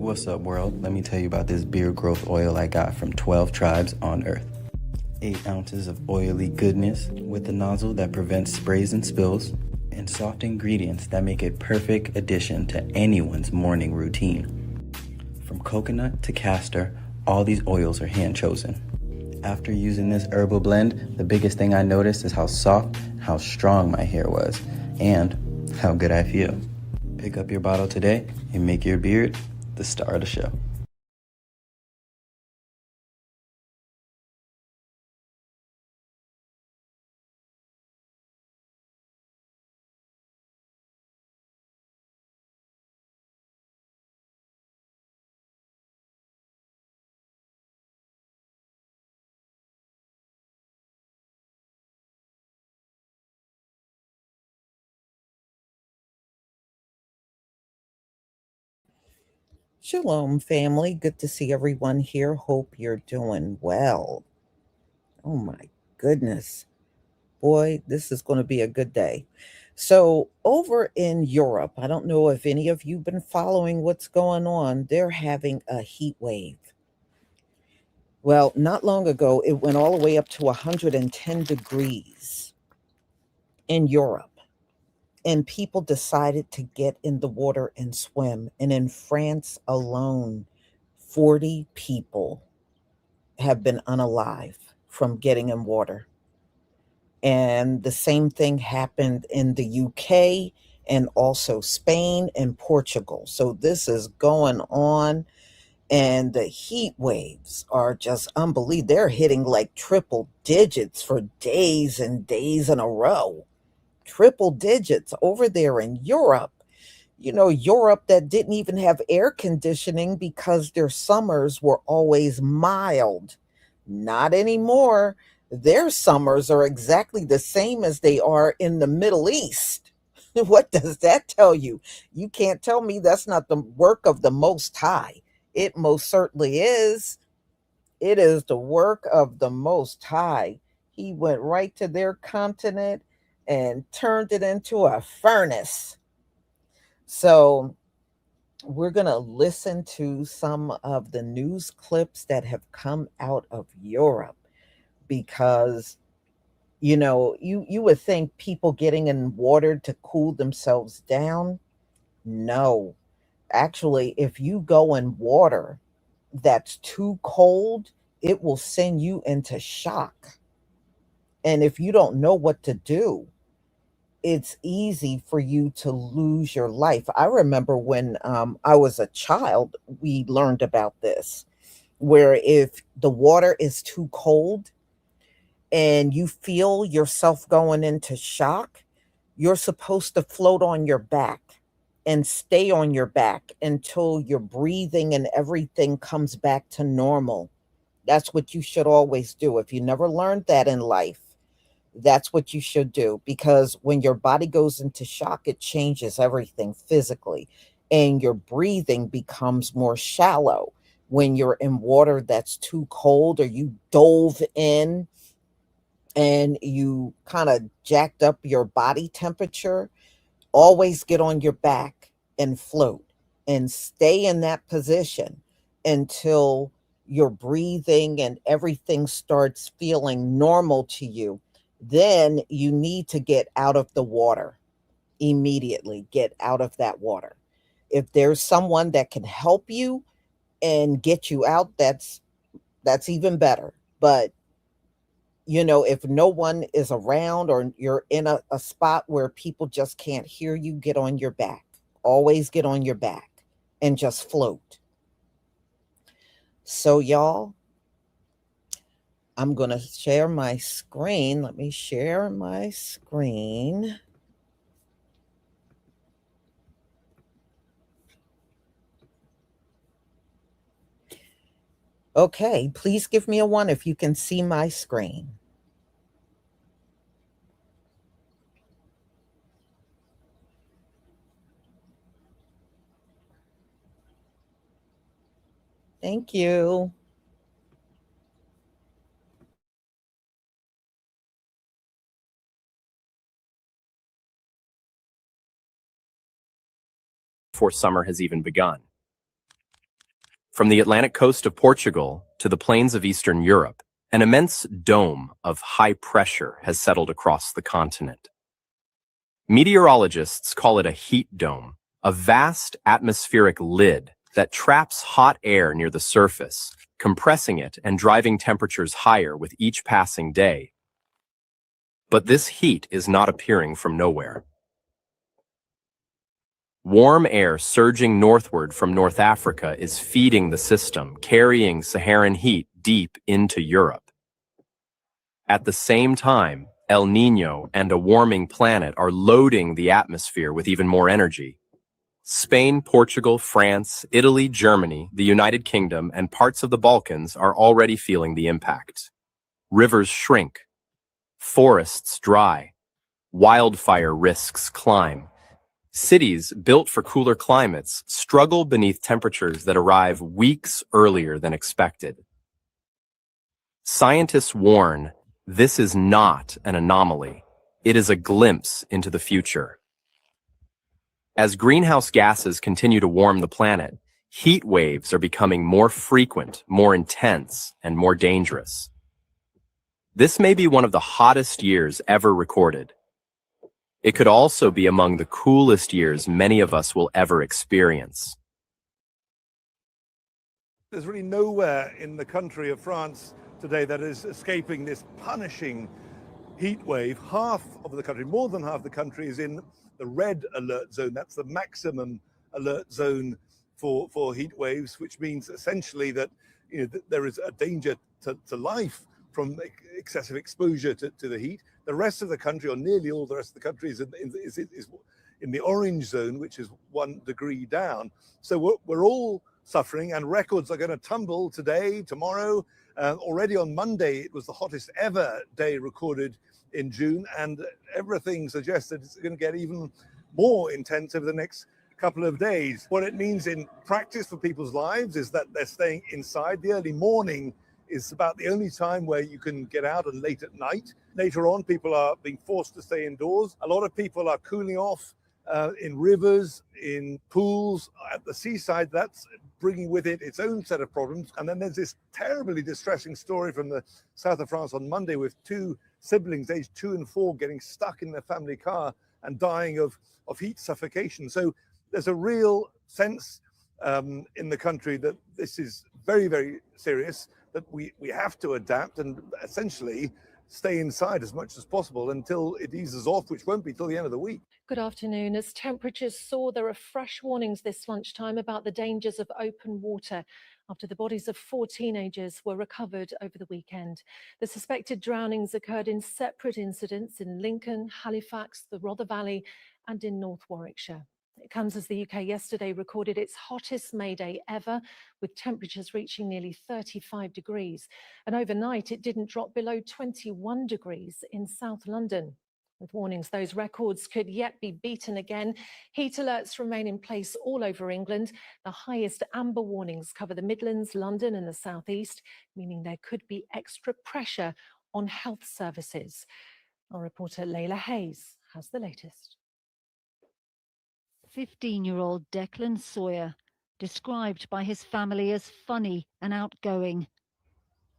What's up, world? Let me tell you about this beard growth oil I got from 12 tribes on Earth. 8 ounces of oily goodness with a nozzle that prevents sprays and spills, and soft ingredients that make it perfect addition to anyone's morning routine. From coconut to castor, all these oils are hand chosen. After using this herbal blend, the biggest thing I noticed is how soft and how strong my hair was, and how good I feel. Pick up your bottle today and make your beard the star of the show. Shalom, family. Good to see everyone here. Hope you're doing well. Oh, my goodness. Boy, this is going to be a good day. So, over in Europe, I don't know if any of you have been following what's going on. They're having a heat wave. Well, not long ago, it went all the way up to 110 degrees in Europe. And people decided to get in the water and swim. And in France alone, 40 people have been unalive from getting in water. And the same thing happened in the UK and also Spain and Portugal. So this is going on. And the heat waves are just unbelievable. They're hitting like triple digits for days and days in a row. Triple digits over there in Europe. Europe that didn't even have air conditioning because their summers were always mild. Not anymore. Their summers are exactly the same as they are in the Middle East. What does that tell you? You can't tell me that's not the work of the Most High. It most certainly is. It is the work of the Most High. He went right to their continent and turned it into a furnace. So, we're going to listen to some of the news clips that have come out of Europe because you would think people getting in water to cool themselves down. No. Actually, if you go in water that's too cold, it will send you into shock. And if you don't know what to do, it's easy for you to lose your life. I remember when I was a child, we learned about this, where if the water is too cold and you feel yourself going into shock, you're supposed to float on your back and stay on your back until your breathing and everything comes back to normal. That's what you should always do. If you never learned that in life, that's what you should do, because when your body goes into shock, it changes everything physically and your breathing becomes more shallow. When you're in water that's too cold or you dove in and you kind of jacked up your body temperature, always get on your back and float and stay in that position until your breathing and everything starts feeling normal to you. Then you need to get out of the water immediately. Get out of that water. If there's someone that can help you and get you out, that's even better. But if no one is around or you're in a spot where people just can't hear you, get on your back. Always get on your back and just float. So, y'all, I'm going to share my screen. Let me share my screen. Okay, please give me a one if you can see my screen. Thank you. Before summer has even begun. From the Atlantic coast of Portugal to the plains of Eastern Europe, an immense dome of high pressure has settled across the continent. Meteorologists call it a heat dome, a vast atmospheric lid that traps hot air near the surface, compressing it and driving temperatures higher with each passing day. But this heat is not appearing from nowhere. Warm air surging northward from North Africa is feeding the system, carrying Saharan heat deep into Europe. At the same time, El Niño and a warming planet are loading the atmosphere with even more energy. Spain, Portugal, France, Italy, Germany, the United Kingdom, and parts of the Balkans are already feeling the impact. Rivers shrink, forests dry, wildfire risks climb. Cities built for cooler climates struggle beneath temperatures that arrive weeks earlier than expected. Scientists warn this is not an anomaly. It is a glimpse into the future. As greenhouse gases continue to warm the planet, heat waves are becoming more frequent, more intense, and more dangerous. This may be one of the hottest years ever recorded. It could also be among the coolest years many of us will ever experience. There's really nowhere in the country of France today that is escaping this punishing heat wave. Half of the country, more than half the country, is in the red alert zone. That's the maximum alert zone for heat waves, which means essentially that there is a danger to life from excessive exposure to the heat. The rest of the country, or nearly all the rest of the country, is in the orange zone, which is 1 degree down. So we're all suffering, and records are going to tumble today, tomorrow. Already on Monday, it was the hottest ever day recorded in June, and everything suggests that it's going to get even more intense over the next couple of days. What it means in practice for people's lives is that they're staying inside. The early morning is about the only time where you can get out, and late at night. Later on, people are being forced to stay indoors. A lot of people are cooling off in rivers, in pools, at the seaside. That's bringing with it its own set of problems. And then there's this terribly distressing story from the south of France on Monday with 2 siblings aged 2 and 4 getting stuck in their family car and dying of heat suffocation. So there's a real sense in the country that this is very, very serious, that we have to adapt and essentially stay inside as much as possible until it eases off, which won't be till the end of the week. Good afternoon. As temperatures soar, there are fresh warnings this lunchtime about the dangers of open water after the bodies of 4 teenagers were recovered over the weekend. The suspected drownings occurred in separate incidents in Lincoln, Halifax, the Rother Valley, and in North Warwickshire. It comes as the UK yesterday recorded its hottest May Day ever, with temperatures reaching nearly 35 degrees. And overnight, it didn't drop below 21 degrees in South London. With warnings those records could yet be beaten again, heat alerts remain in place all over England. The highest amber warnings cover the Midlands, London and the South East, meaning there could be extra pressure on health services. Our reporter Layla Hayes has the latest. 15-year-old Declan Sawyer, described by his family as funny and outgoing.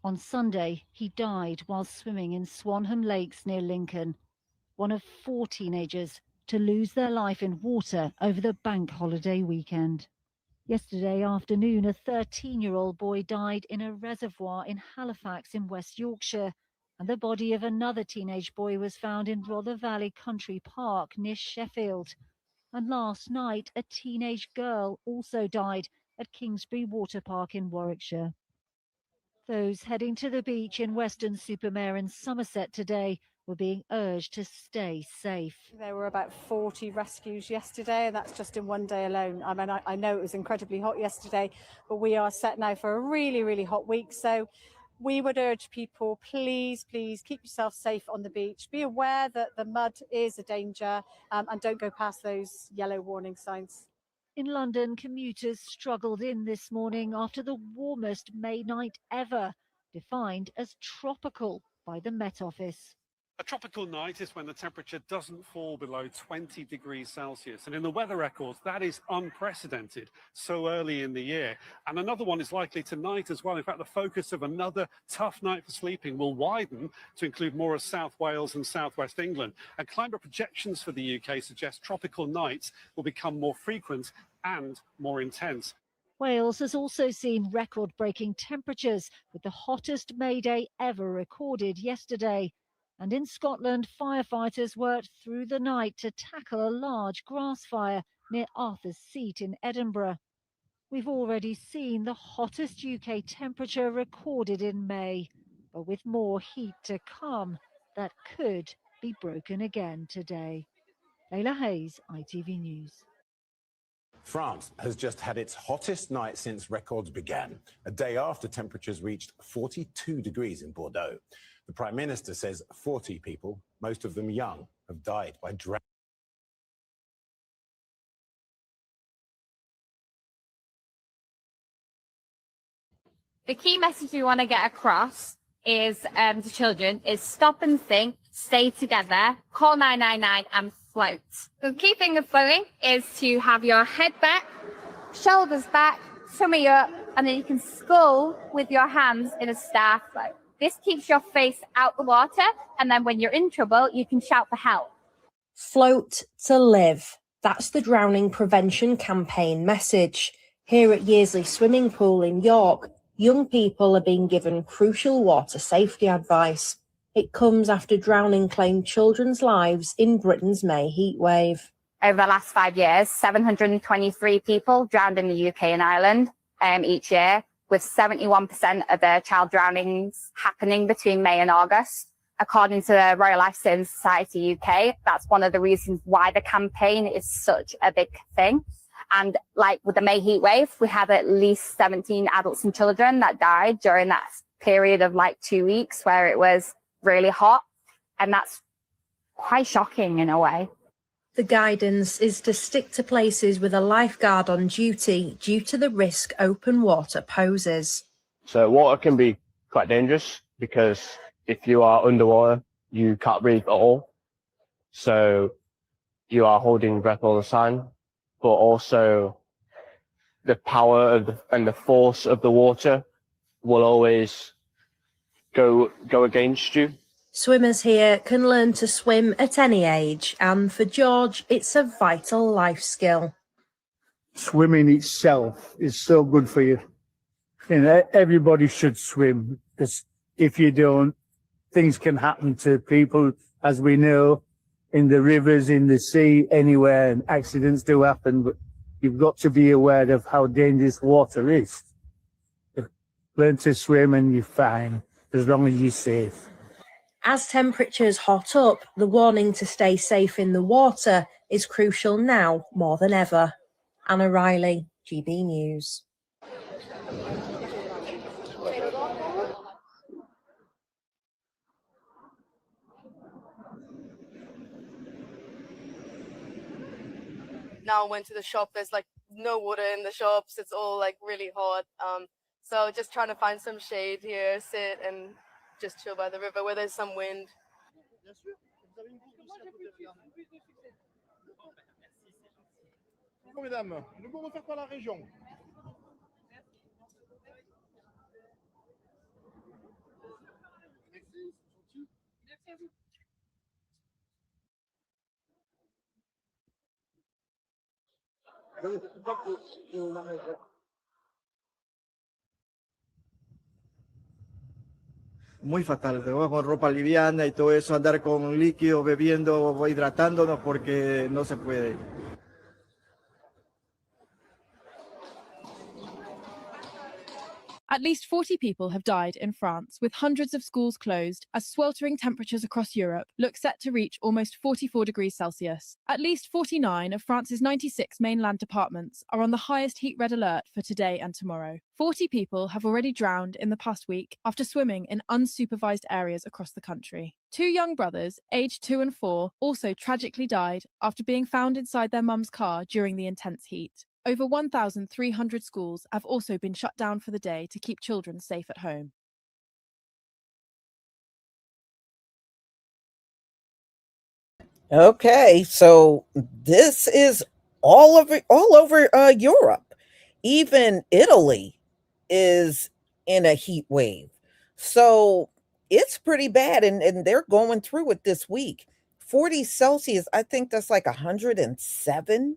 On Sunday, he died while swimming in Swanham Lakes near Lincoln, one of 4 teenagers to lose their life in water over the bank holiday weekend. Yesterday afternoon, a 13-year-old boy died in a reservoir in Halifax in West Yorkshire, and the body of another teenage boy was found in Rother Valley Country Park near Sheffield. And last night, a teenage girl also died at Kingsbury Water Park in Warwickshire. Those heading to the beach in Weston-super-Mare in Somerset today were being urged to stay safe. There were about 40 rescues yesterday, and that's just in one day alone. I mean, I know it was incredibly hot yesterday, but we are set now for a really, really hot week. So we would urge people, please keep yourself safe on the beach. Be aware that the mud is a danger, and don't go past those yellow warning signs. In London, commuters struggled in this morning after the warmest May night ever, defined as tropical by the Met Office. A tropical night is when the temperature doesn't fall below 20 degrees Celsius. And in the weather records, that is unprecedented so early in the year. And another one is likely tonight as well. In fact, the focus of another tough night for sleeping will widen to include more of South Wales and Southwest England. And climate projections for the UK suggest tropical nights will become more frequent and more intense. Wales has also seen record-breaking temperatures, with the hottest May Day ever recorded yesterday. And in Scotland, firefighters worked through the night to tackle a large grass fire near Arthur's Seat in Edinburgh. We've already seen the hottest UK temperature recorded in May, but with more heat to come, that could be broken again today. Layla Hayes, ITV News. France has just had its hottest night since records began, a day after temperatures reached 42 degrees in Bordeaux. The Prime Minister says 40 people, most of them young, have died by drowning. The key message we want to get across is to children is stop and think, stay together, call 999 and float. The key thing of floating is to have your head back, shoulders back, tummy up, and then you can scull with your hands in a star float. This keeps your face out the water, and then when you're in trouble, you can shout for help. Float to live. That's the drowning prevention campaign message. Here at Yearsley Swimming Pool in York, young people are being given crucial water safety advice. It comes after drowning claimed children's lives in Britain's May heatwave. Over the last 5 years, 723 people drowned in the UK and Ireland each year, with 71% of the child drownings happening between May and August. According to the Royal Life Saving Society UK, that's one of the reasons why the campaign is such a big thing. And like with the May heatwave, we had at least 17 adults and children that died during that period of like 2 weeks where it was really hot. And that's quite shocking in a way. The guidance is to stick to places with a lifeguard on duty due to the risk open water poses. So water can be quite dangerous because if you are underwater, you can't breathe at all. So you are holding your breath all the time, but also the power of and the force of the water will always go against you. Swimmers here can learn to swim at any age, and for George, it's a vital life skill. Swimming itself is so good for you. You know, everybody should swim, because if you don't, things can happen to people, as we know, in the rivers, in the sea, anywhere, and accidents do happen, but you've got to be aware of how dangerous water is. Learn to swim and you're fine, as long as you're safe. As temperatures hot up, the warning to stay safe in the water is crucial now more than ever. Anna Riley, GB News. Now went to the shop, there's like no water in the shops, it's all like really hot. So just trying to find some shade here, sit and just chill by the river where there's some wind. Mesdames, nous pouvons faire par la région. Muy fatal, tenemos con ropa liviana y todo eso, andar con líquido, bebiendo, hidratándonos porque no se puede. At least 40 people have died in France, with hundreds of schools closed, as sweltering temperatures across Europe look set to reach almost 44 degrees Celsius. At least 49 of France's 96 mainland departments are on the highest heat red alert for today and tomorrow. 40 people have already drowned in the past week after swimming in unsupervised areas across the country. 2 young brothers, aged 2 and 4, also tragically died after being found inside their mum's car during the intense heat. Over 1,300 schools have also been shut down for the day to keep children safe at home. Okay, so this is all over Europe. Even Italy is in a heat wave. So it's pretty bad, and they're going through it this week. 40 Celsius, I think that's like 107.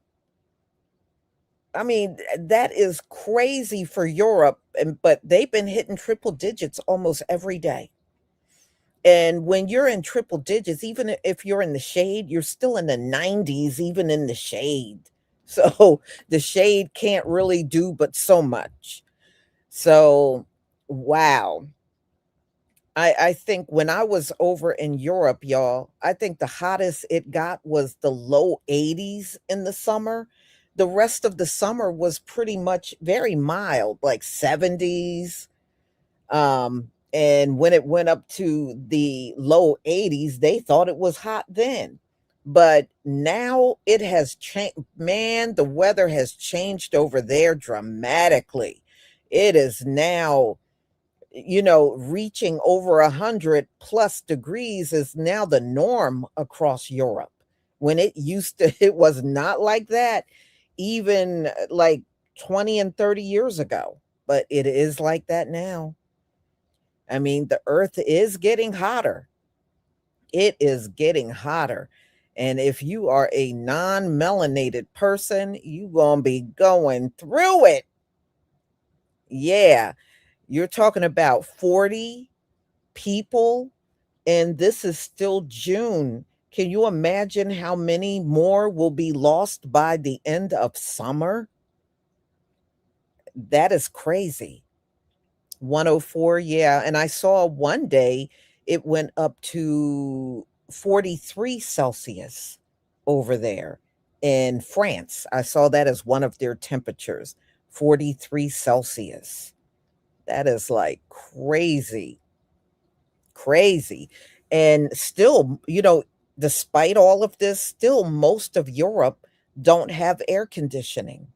I mean, that is crazy for Europe, but they've been hitting triple digits almost every day. And when you're in triple digits, even if you're in the shade, you're still in the 90s, even in the shade. So the shade can't really do but so much. So, wow. I think when I was over in Europe, y'all, I think the hottest it got was the low 80s in the summer. The rest of the summer was pretty much very mild, like 70s. And when it went up to the low 80s, they thought it was hot then. But now it has changed. Man, the weather has changed over there dramatically. It is now, reaching over 100 plus degrees is now the norm across Europe. When it used to, it was not like that, even like 20 and 30 years ago. But it is like that now. I mean, the earth is getting hotter. It is getting hotter. And if you are a non-melanated person, you gonna be going through it. Yeah. You're talking about 40 people, and this is still June. Can you imagine how many more will be lost by the end of summer? That is crazy. 104, yeah, and I saw one day it went up to 43 Celsius over there in France. I saw that as one of their temperatures, 43 Celsius. That is like crazy, crazy. And still, despite all of this, still most of Europe don't have air conditioning.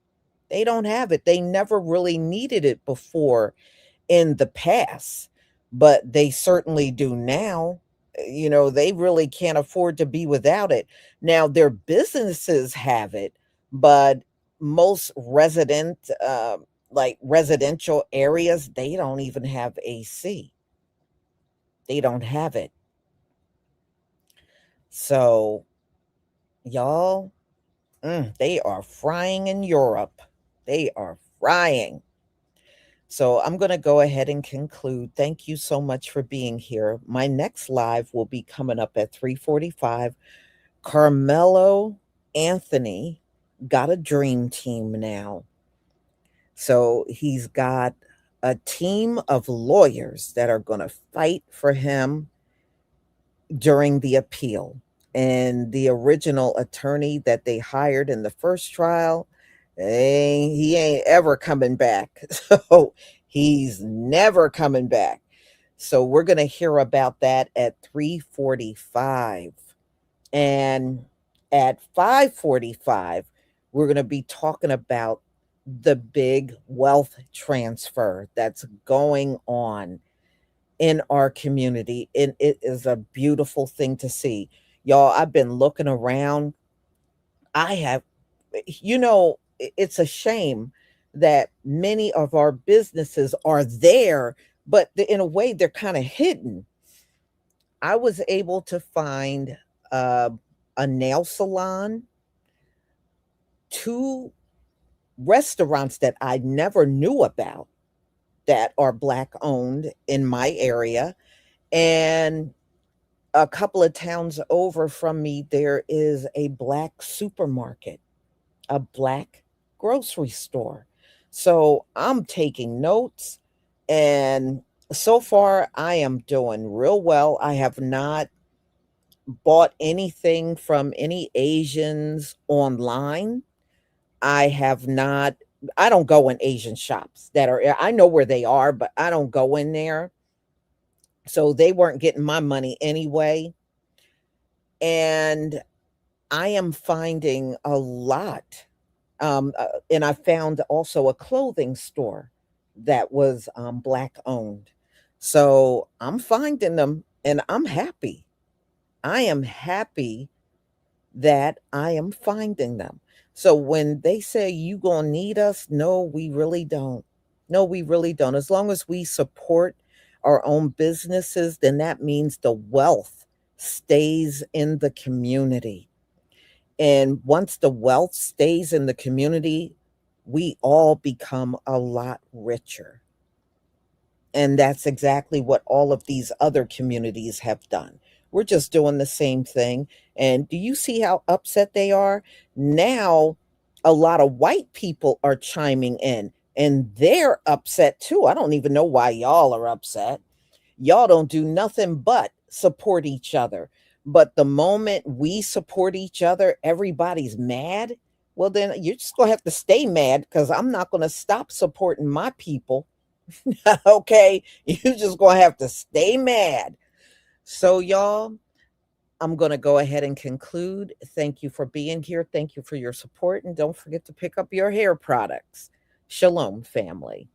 They don't have it. They never really needed it before in the past, but they certainly do now. They really can't afford to be without it. Now, their businesses have it, but most like residential areas, they don't even have AC. They don't have it. So, y'all, they are frying in Europe. They are frying. So I'm going to go ahead and conclude. Thank you so much for being here. My next live will be coming up at 3:45. Carmelo Anthony got a dream team now. So he's got a team of lawyers that are going to fight for him during the appeal. And the original attorney that they hired in the first trial, he ain't ever coming back. So he's never coming back. So we're going to hear about that at 3:45. And at 5:45, we're going to be talking about the big wealth transfer that's going on in our community, and it is a beautiful thing to see. Y'all, I've been looking around. I have, it's a shame that many of our businesses are there, but in a way, they're kind of hidden. I was able to find uh, a nail salon, two restaurants that I never knew about that are Black owned in my area, and a couple of towns over from me, there is a Black supermarket, a Black grocery store. So I'm taking notes, and so far I am doing real well. I have not bought anything from any Asians online. I have not, I don't go in Asian shops that are, I know where they are, but I don't go in there. So they weren't getting my money anyway. And I am finding a lot. And I found also a clothing store that was Black owned. So I'm finding them and I'm happy. I am happy that I am finding them. So when they say you gonna need us, no, we really don't. No, we really don't. As long as we support our own businesses, then that means the wealth stays in the community. And once the wealth stays in the community, we all become a lot richer. And that's exactly what all of these other communities have done. We're just doing the same thing. And do you see how upset they are? Now, a lot of white people are chiming in and they're upset too. I don't even know why y'all are upset. Y'all don't do nothing but support each other. But the moment we support each other, everybody's mad. Well, then you're just going to have to stay mad because I'm not going to stop supporting my people. Okay, you're just gonna have to stay mad. So, y'all, I'm gonna go ahead and conclude. Thank you for being here. Thank you for your support. And don't forget to pick up your hair products. Shalom, family.